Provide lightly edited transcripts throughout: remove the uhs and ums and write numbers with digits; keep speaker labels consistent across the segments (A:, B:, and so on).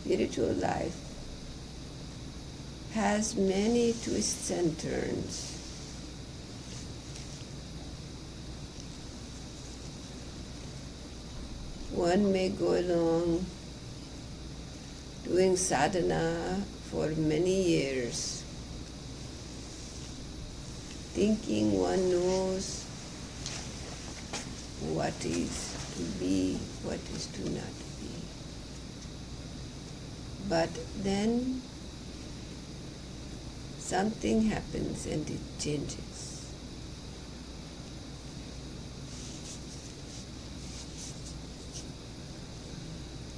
A: spiritual life has many twists and turns. One may go along doing sadhana for many years, thinking one knows what is to be, what is to not be. But then something happens and it changes.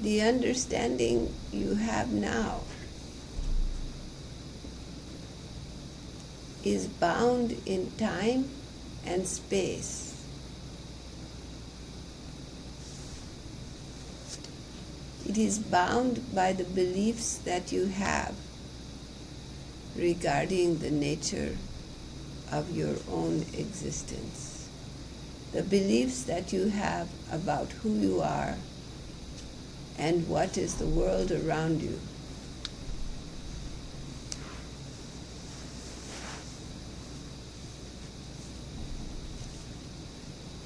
A: The understanding you have now is bound in time and space. It is bound by the beliefs that you have regarding the nature of your own existence, the beliefs that you have about who you are and what is the world around you.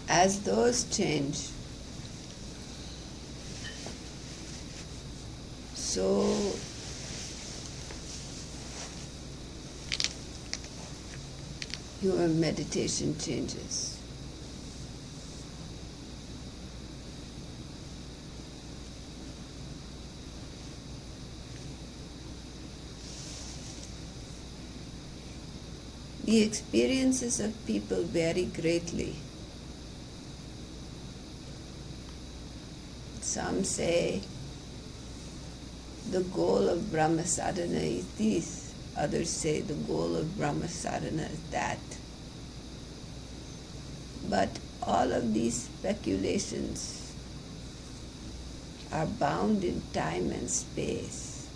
A: As those change, so your meditation changes. The experiences of people vary greatly. Some say the goal of Brahma sadhana is this. Others say the goal of Brahma sadhana is that. But all of these speculations are bound in time and space.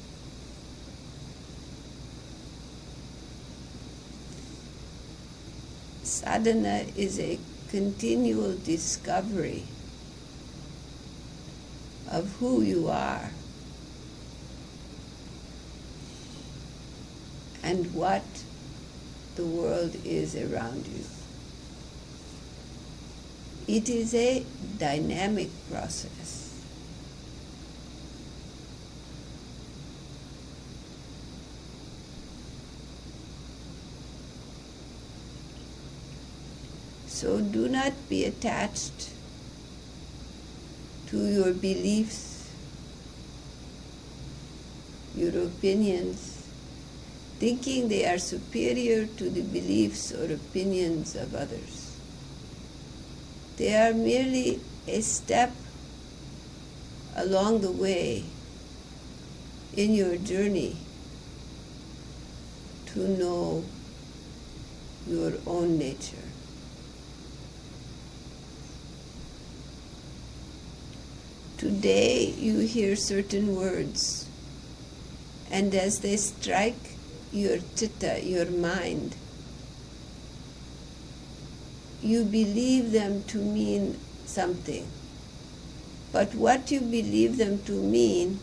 A: Sadhana is a continual discovery of who you are and what the world is around you. It is a dynamic process. So do not be attached to your beliefs, your opinions, thinking they are superior to the beliefs or opinions of others. They are merely a step along the way in your journey to know your own nature. Today you hear certain words, and as they strike your chitta, your mind, you believe them to mean something. But what you believe them to mean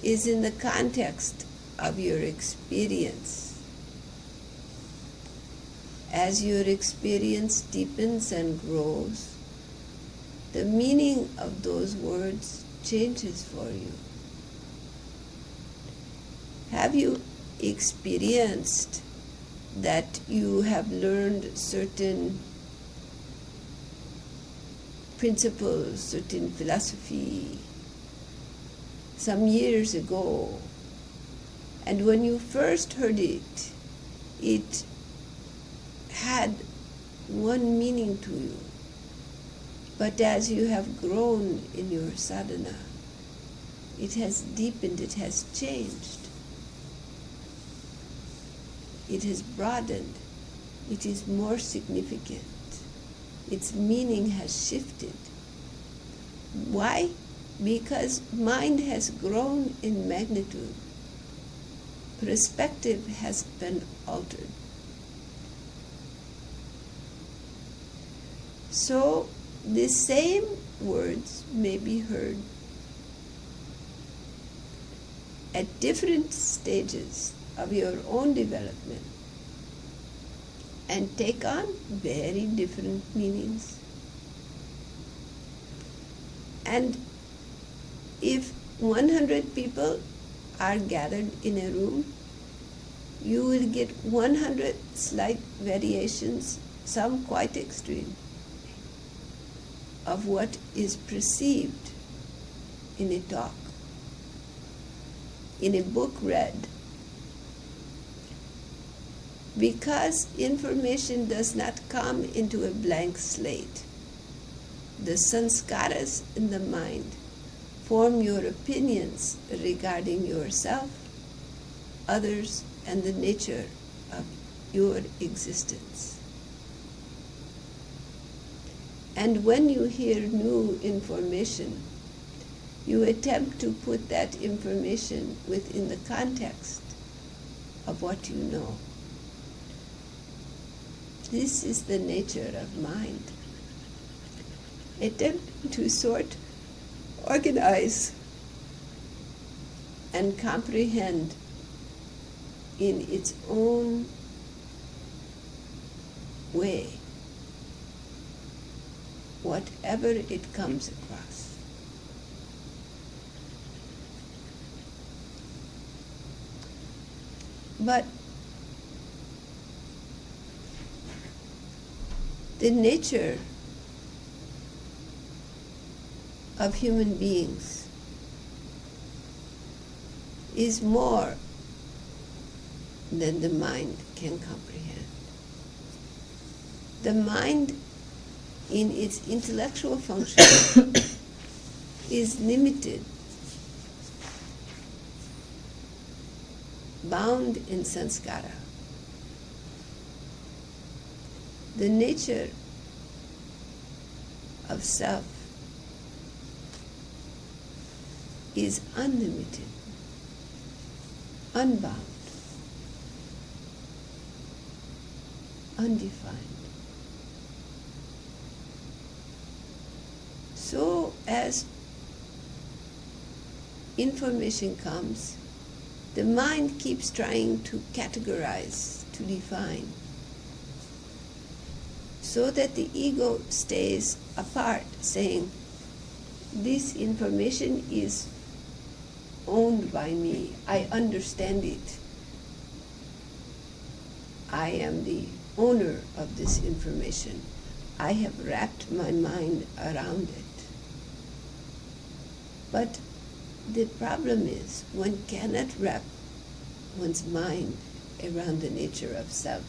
A: is in the context of your experience. As your experience deepens and grows, the meaning of those words changes for you. Have you experienced that you have learned certain principles, certain philosophy some years ago, and when you first heard it, it had one meaning to you. But as you have grown in your sadhana, it has deepened, it has changed. It has broadened, it is more significant. Its meaning has shifted. Why? Because mind has grown in magnitude. Perspective has been altered. So, the same words may be heard at different stages of your own development and take on very different meanings. And if 100 people are gathered in a room, you will get 100 slight variations, some quite extreme, of what is perceived in a talk, in a book read. Because information does not come into a blank slate, the sanskaras in the mind form your opinions regarding yourself, others, and the nature of your existence. And when you hear new information, you attempt to put that information within the context of what you know. This is the nature of mind. Attempt to sort, organize, and comprehend in its own way whatever it comes across. But the nature of human beings is more than the mind can comprehend. The mind, in its intellectual function, is limited, bound in sanskara. The nature of self is unlimited, unbound, undefined. So as information comes, the mind keeps trying to categorize, to define, so that the ego stays apart, saying, this information is owned by me. I understand it. I am the owner of this information. I have wrapped my mind around it. But the problem is one cannot wrap one's mind around the nature of self,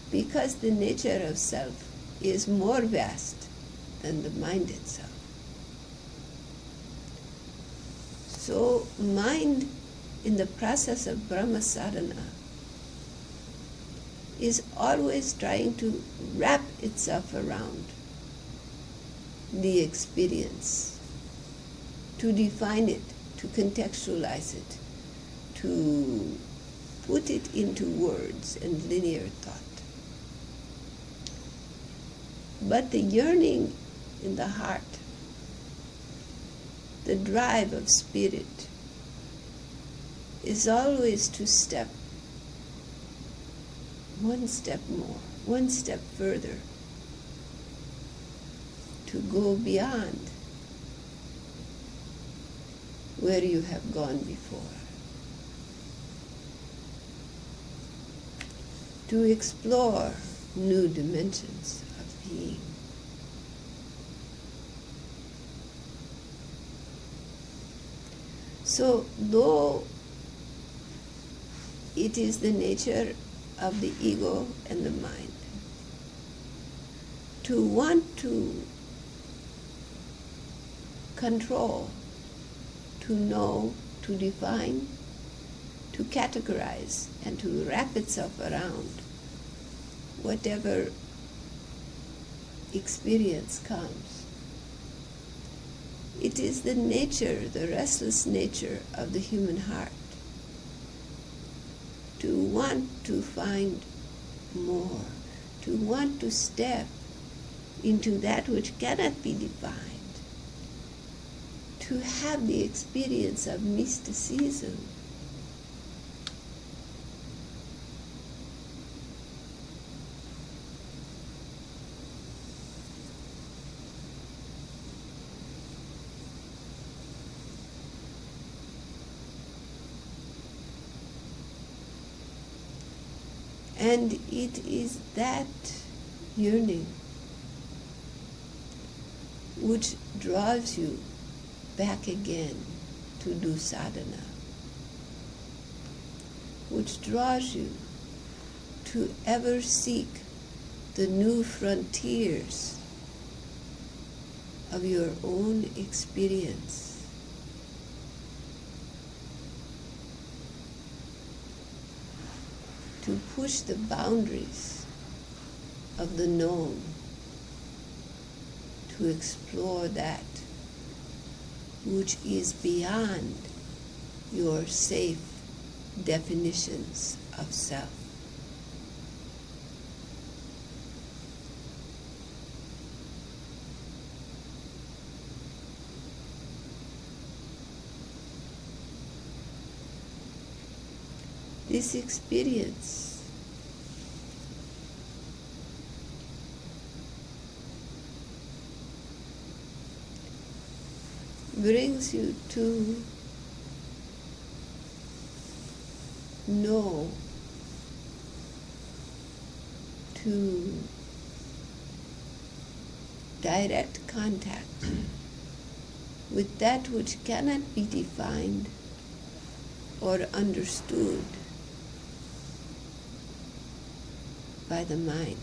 A: because the nature of self is more vast than the mind itself. So mind, in the process of Brahma sadhana, is always trying to wrap itself around the experience, to define it, to contextualize it, to put it into words and linear thought. But the yearning in the heart, the drive of spirit, is always to step one step more, one step further, to go beyond where you have gone before, to explore new dimensions of being. So, though it is the nature of the ego and the mind to want to control, to know, to define, to categorize, and to wrap itself around whatever experience comes. It is the nature, the restless nature of the human heart to want to find more, to want to step into that which cannot be defined, to have the experience of mysticism. And it is that yearning which draws you back again to do sadhana, which draws you to ever seek the new frontiers of your own experience. To push the boundaries of the known, to explore that which is beyond your safe definitions of self. This experience brings you to know, to direct contact with that which cannot be defined or understood by the mind,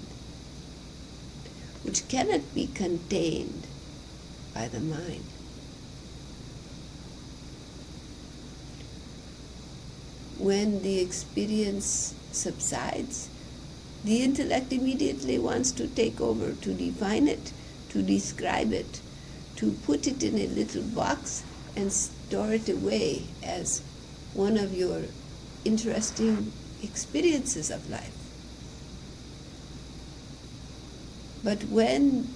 A: which cannot be contained by the mind. When the experience subsides, the intellect immediately wants to take over, to define it, to describe it, to put it in a little box and store it away as one of your interesting experiences of life. But when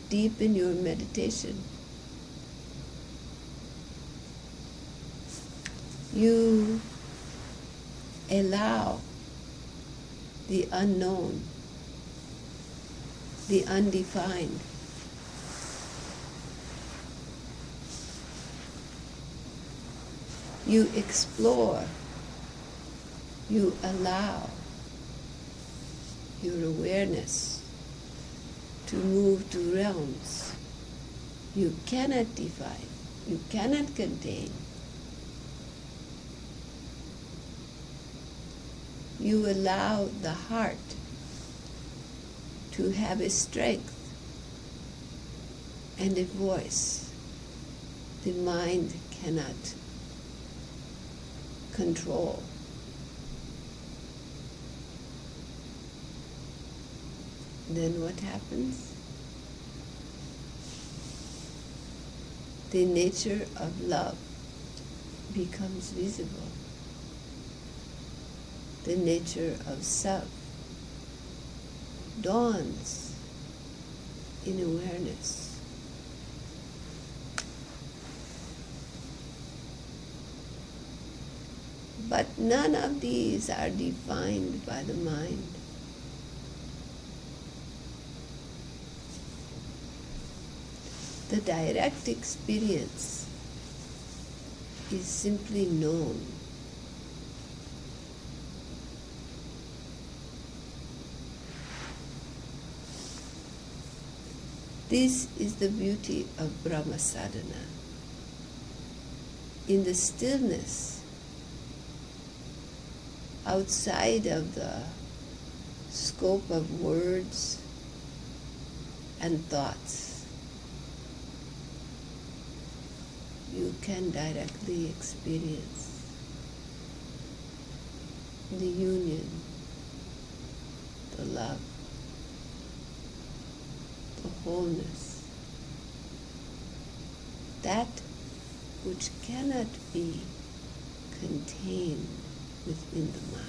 A: deep in your meditation you allow the unknown, the undefined, you explore, you allow your awareness to move to realms you cannot define, you cannot contain. You allow the heart to have a strength and a voice the mind cannot control. Then what happens? The nature of love becomes visible. The nature of self dawns in awareness. But none of these are defined by the mind. The direct experience is simply known. This is the beauty of Brahma Sadhana. In the stillness, outside of the scope of words and thoughts, you can directly experience the union, the love, the wholeness, that which cannot be contained within the mind.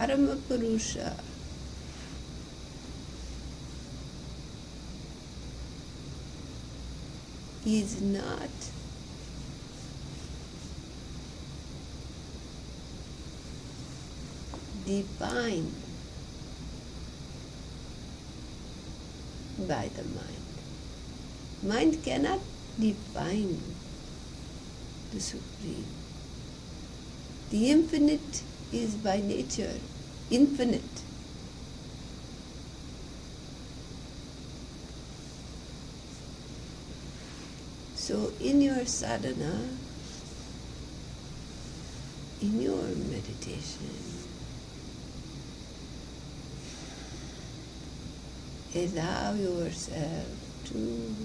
A: Parama Purusha is not defined by the mind. Mind cannot define the Supreme. The infinite is by nature infinite. So in your sadhana, in your meditation, allow yourself to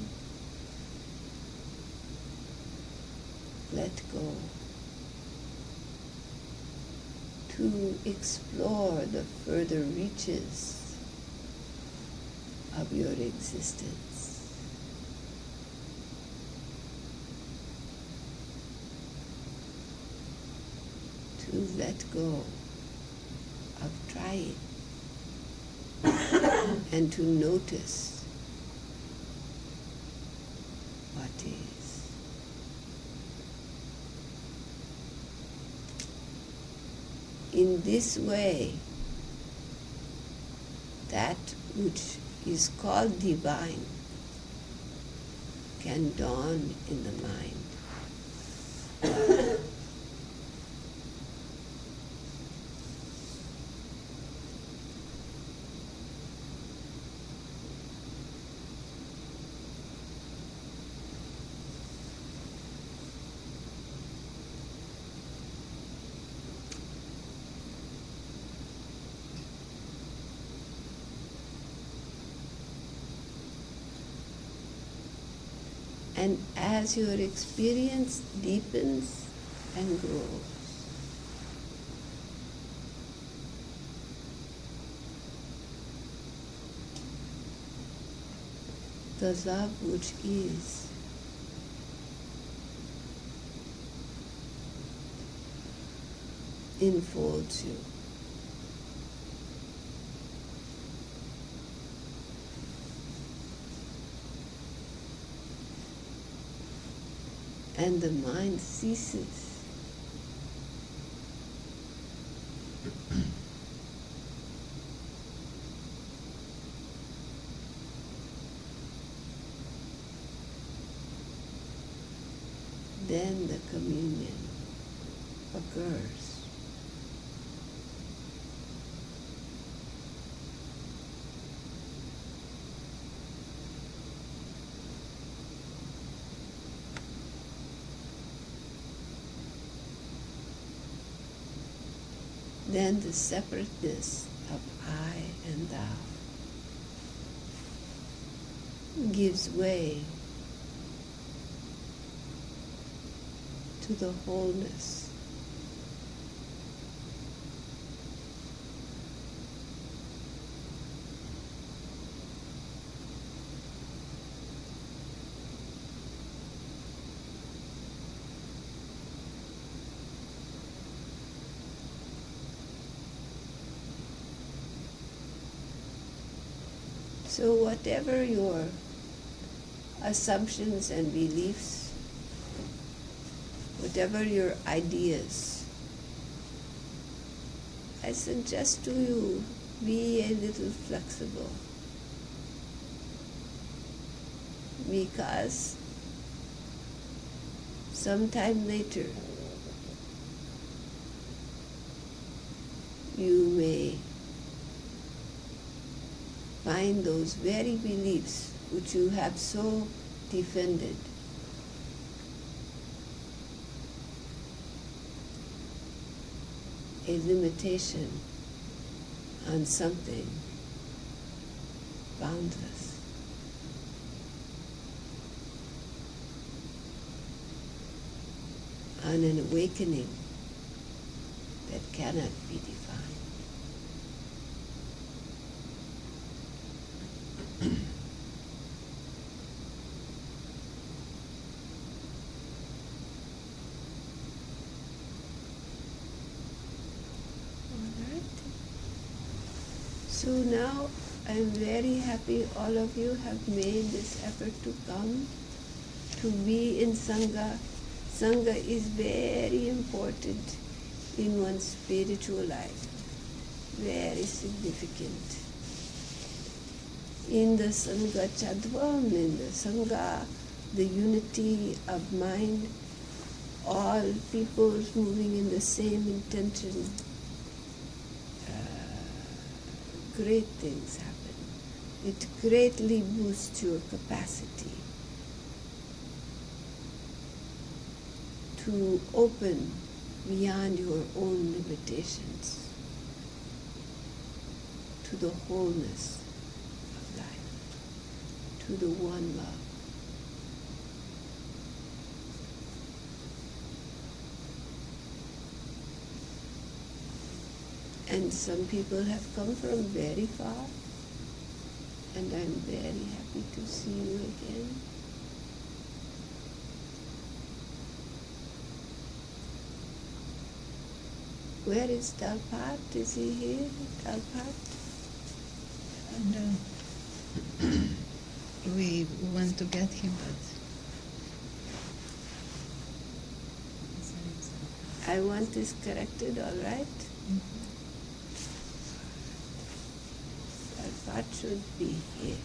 A: let go, to explore the further reaches of your existence. To let go of trying and to notice what is. In this way, that which is called divine can dawn in the mind. And as your experience deepens and grows, the love which is enfolds you. And the mind ceases then the communion occurs. Then the separateness of I and thou gives way to the wholeness. So whatever your assumptions and beliefs, whatever your ideas, I suggest to you, be a little flexible. Because sometime later, you may find those very beliefs which you have so defended a limitation on something boundless. On an awakening that cannot be defined. All right. So now I'm very happy all of you have made this effort to come, to be in Sangha. Sangha is very important in one's spiritual life, very significant. In the Sangha Chadvam, in the Sangha, the unity of mind, all peoples moving in the same intention, great things happen. It greatly boosts your capacity to open beyond your own limitations to the wholeness of life, to the one love. And some people have come from very far, and I'm very happy to see you again. Where is Dalpat? Is he here? Dalpat?
B: And we went to get him, but
A: I want this corrected, all right? Dalpat should be here.